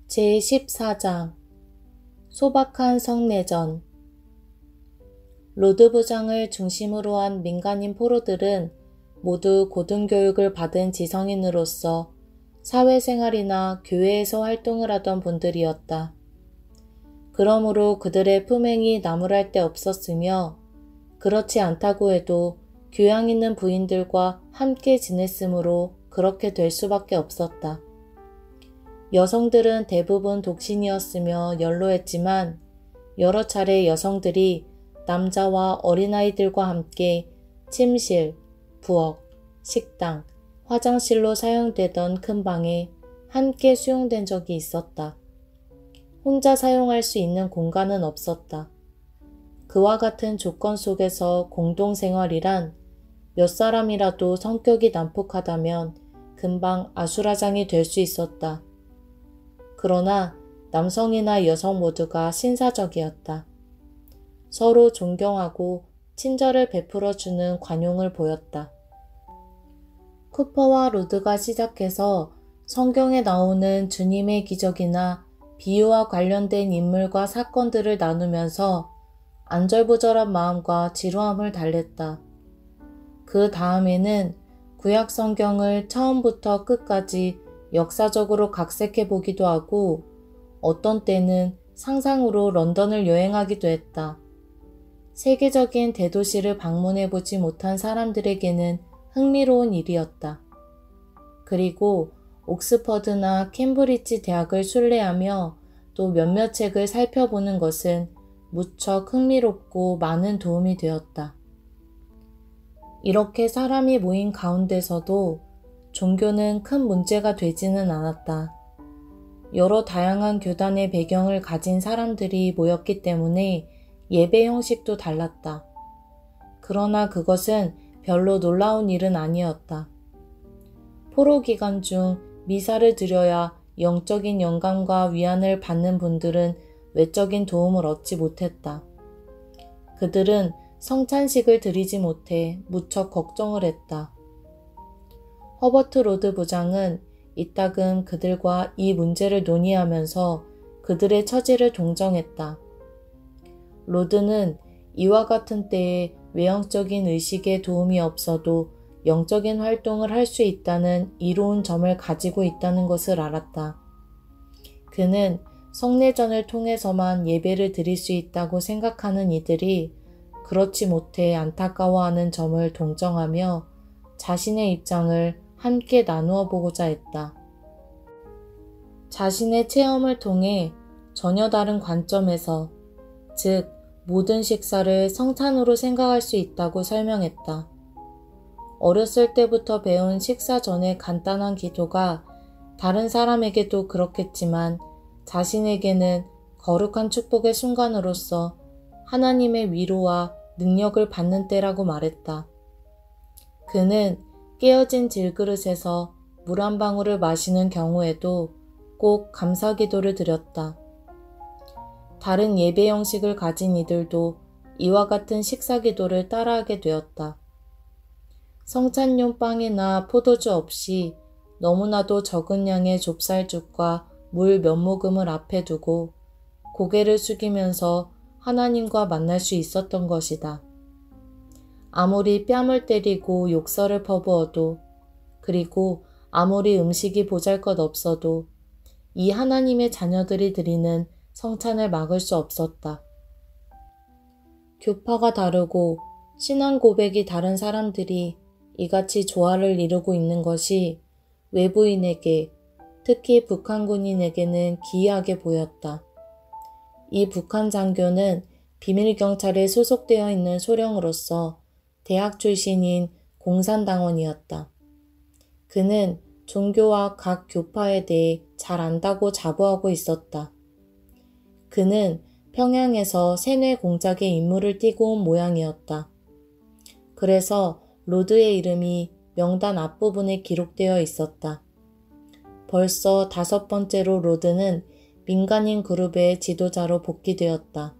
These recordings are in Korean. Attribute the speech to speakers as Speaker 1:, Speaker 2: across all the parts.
Speaker 1: 제14장 소박한 성내전. 로드 부장을 중심으로 한 민간인 포로들은 모두 고등교육을 받은 지성인으로서 사회생활이나 교회에서 활동을 하던 분들이었다. 그러므로 그들의 품행이 나무랄 데 없었으며 그렇지 않다고 해도 교양 있는 부인들과 함께 지냈으므로 그렇게 될 수밖에 없었다. 여성들은 대부분 독신이었으며 연로했지만 여러 차례 여성들이 남자와 어린아이들과 함께 침실, 부엌, 식당, 화장실로 사용되던 큰 방에 함께 수용된 적이 있었다. 혼자 사용할 수 있는 공간은 없었다. 그와 같은 조건 속에서 공동생활이란 몇 사람이라도 성격이 난폭하다면 금방 아수라장이 될 수 있었다. 그러나 남성이나 여성 모두가 신사적이었다. 서로 존경하고 친절을 베풀어주는 관용을 보였다. 쿠퍼와 로드가 시작해서 성경에 나오는 주님의 기적이나 비유와 관련된 인물과 사건들을 나누면서 안절부절한 마음과 지루함을 달랬다. 그 다음에는 구약 성경을 처음부터 끝까지 역사적으로 각색해 보기도 하고 어떤 때는 상상으로 런던을 여행하기도 했다. 세계적인 대도시를 방문해 보지 못한 사람들에게는 흥미로운 일이었다. 그리고 옥스퍼드나 캠브리지 대학을 순례하며 또 몇몇 책을 살펴보는 것은 무척 흥미롭고 많은 도움이 되었다. 이렇게 사람이 모인 가운데서도 종교는 큰 문제가 되지는 않았다. 여러 다양한 교단의 배경을 가진 사람들이 모였기 때문에 예배 형식도 달랐다. 그러나 그것은 별로 놀라운 일은 아니었다. 포로 기간 중 미사를 드려야 영적인 영감과 위안을 받는 분들은 외적인 도움을 얻지 못했다. 그들은 성찬식을 드리지 못해 무척 걱정을 했다. 허버트 로드 부장은 이따금 그들과 이 문제를 논의하면서 그들의 처지를 동정했다. 로드는 이와 같은 때에 외형적인 의식에 도움이 없어도 영적인 활동을 할 수 있다는 이로운 점을 가지고 있다는 것을 알았다. 그는 성례전을 통해서만 예배를 드릴 수 있다고 생각하는 이들이 그렇지 못해 안타까워하는 점을 동정하며 자신의 입장을 함께 나누어 보고자 했다. 자신의 체험을 통해 전혀 다른 관점에서, 즉 모든 식사를 성찬으로 생각할 수 있다고 설명했다. 어렸을 때부터 배운 식사 전의 간단한 기도가 다른 사람에게도 그렇겠지만 자신에게는 거룩한 축복의 순간으로서 하나님의 위로와 능력을 받는 때라고 말했다. 그는 깨어진 질그릇에서 물 한 방울을 마시는 경우에도 꼭 감사 기도를 드렸다. 다른 예배 형식을 가진 이들도 이와 같은 식사 기도를 따라하게 되었다. 성찬용 빵이나 포도주 없이 너무나도 적은 양의 좁쌀죽과 물 몇 모금을 앞에 두고 고개를 숙이면서 하나님과 만날 수 있었던 것이다. 아무리 뺨을 때리고 욕설을 퍼부어도, 그리고 아무리 음식이 보잘것없어도 이 하나님의 자녀들이 드리는 성찬을 막을 수 없었다. 교파가 다르고 신앙 고백이 다른 사람들이 이같이 조화를 이루고 있는 것이 외부인에게, 특히 북한군인에게는 기이하게 보였다. 이 북한 장교는 비밀경찰에 소속되어 있는 소령으로서 대학 출신인 공산당원이었다. 그는 종교와 각 교파에 대해 잘 안다고 자부하고 있었다. 그는 평양에서 세뇌 공작의 임무를 띠고 온 모양이었다. 그래서 로드의 이름이 명단 앞부분에 기록되어 있었다. 벌써 5번째로 로드는 민간인 그룹의 지도자로 복귀되었다.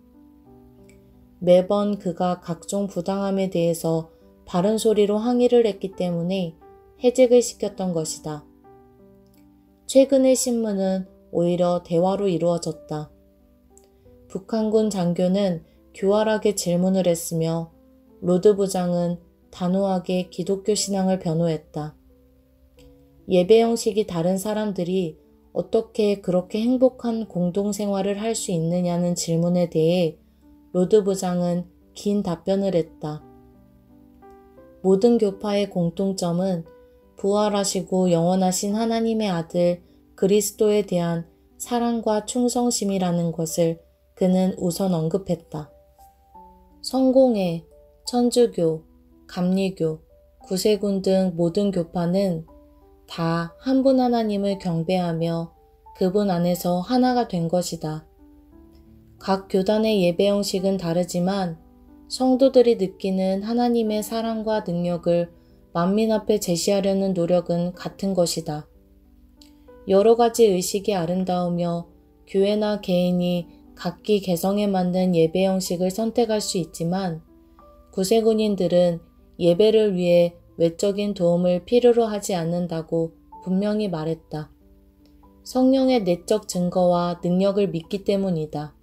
Speaker 1: 매번 그가 각종 부당함에 대해서 바른 소리로 항의를 했기 때문에 해직을 시켰던 것이다. 최근의 신문은 오히려 대화로 이루어졌다. 북한군 장교는 교활하게 질문을 했으며 로드 부장은 단호하게 기독교 신앙을 변호했다. 예배 형식이 다른 사람들이 어떻게 그렇게 행복한 공동생활을 할 수 있느냐는 질문에 대해 로드 부장은 긴 답변을 했다. 모든 교파의 공통점은 부활하시고 영원하신 하나님의 아들 그리스도에 대한 사랑과 충성심이라는 것을 그는 우선 언급했다. 성공회, 천주교, 감리교, 구세군 등 모든 교파는 다 한 분 하나님을 경배하며 그분 안에서 하나가 된 것이다. 각 교단의 예배 형식은 다르지만 성도들이 느끼는 하나님의 사랑과 능력을 만민 앞에 제시하려는 노력은 같은 것이다. 여러 가지 의식이 아름다우며 교회나 개인이 각기 개성에 맞는 예배 형식을 선택할 수 있지만 구세군인들은 예배를 위해 외적인 도움을 필요로 하지 않는다고 분명히 말했다. 성령의 내적 증거와 능력을 믿기 때문이다.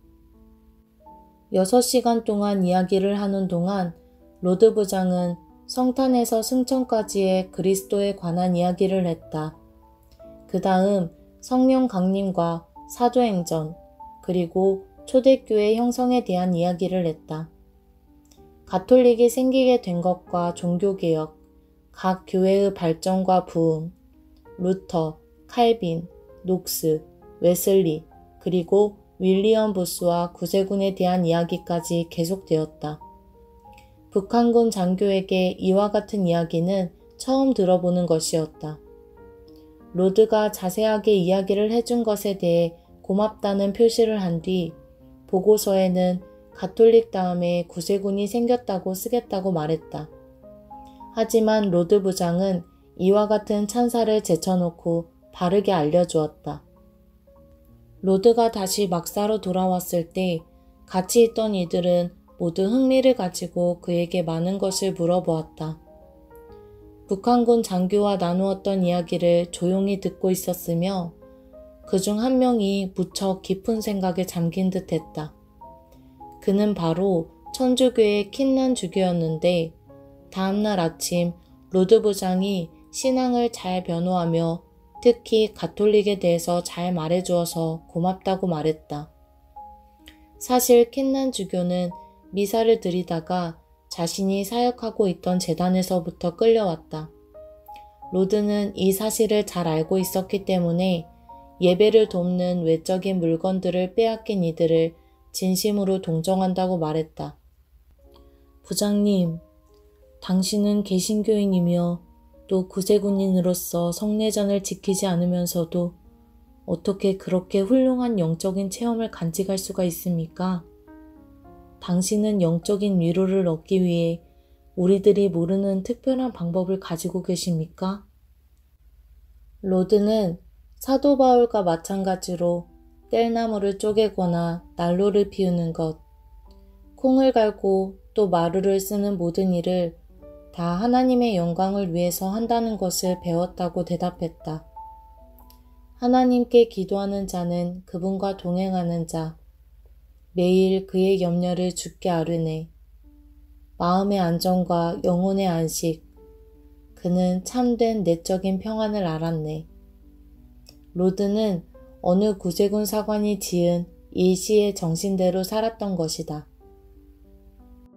Speaker 1: 6시간 동안 이야기를 하는 동안 로드 부장은 성탄에서 승천까지의 그리스도에 관한 이야기를 했다. 그 다음 성령 강림과 사도행전 그리고 초대교회 형성에 대한 이야기를 했다. 가톨릭이 생기게 된 것과 종교개혁, 각 교회의 발전과 부흥, 루터, 칼빈, 녹스, 웨슬리, 그리고 윌리엄 보스와 구세군에 대한 이야기까지 계속되었다. 북한군 장교에게 이와 같은 이야기는 처음 들어보는 것이었다. 로드가 자세하게 이야기를 해준 것에 대해 고맙다는 표시를 한 뒤 보고서에는 가톨릭 다음에 구세군이 생겼다고 쓰겠다고 말했다. 하지만 로드 부장은 이와 같은 찬사를 제쳐놓고 바르게 알려주었다. 로드가 다시 막사로 돌아왔을 때 같이 있던 이들은 모두 흥미를 가지고 그에게 많은 것을 물어보았다. 북한군 장교와 나누었던 이야기를 조용히 듣고 있었으며 그중 한 명이 무척 깊은 생각에 잠긴 듯 했다. 그는 바로 천주교의 킨난 주교였는데 다음날 아침 로드 부장이 신앙을 잘 변호하며 특히 가톨릭에 대해서 잘 말해주어서 고맙다고 말했다. 사실 킨난 주교는 미사를 드리다가 자신이 사역하고 있던 재단에서부터 끌려왔다. 로드는 이 사실을 잘 알고 있었기 때문에 예배를 돕는 외적인 물건들을 빼앗긴 이들을 진심으로 동정한다고 말했다. 부장님, 당신은 개신교인이며 또 구세군인으로서 성례전을 지키지 않으면서도 어떻게 그렇게 훌륭한 영적인 체험을 간직할 수가 있습니까? 당신은 영적인 위로를 얻기 위해 우리들이 모르는 특별한 방법을 가지고 계십니까? 로드는 사도 바울과 마찬가지로 뗄나무를 쪼개거나 난로를 피우는 것, 콩을 갈고 또 마루를 쓰는 모든 일을 다 하나님의 영광을 위해서 한다는 것을 배웠다고 대답했다. 하나님께 기도하는 자는 그분과 동행하는 자, 매일 그의 염려를 주께 아뢰네. 마음의 안정과 영혼의 안식, 그는 참된 내적인 평안을 알았네. 로드는 어느 구세군 사관이 지은 이 시의 정신대로 살았던 것이다.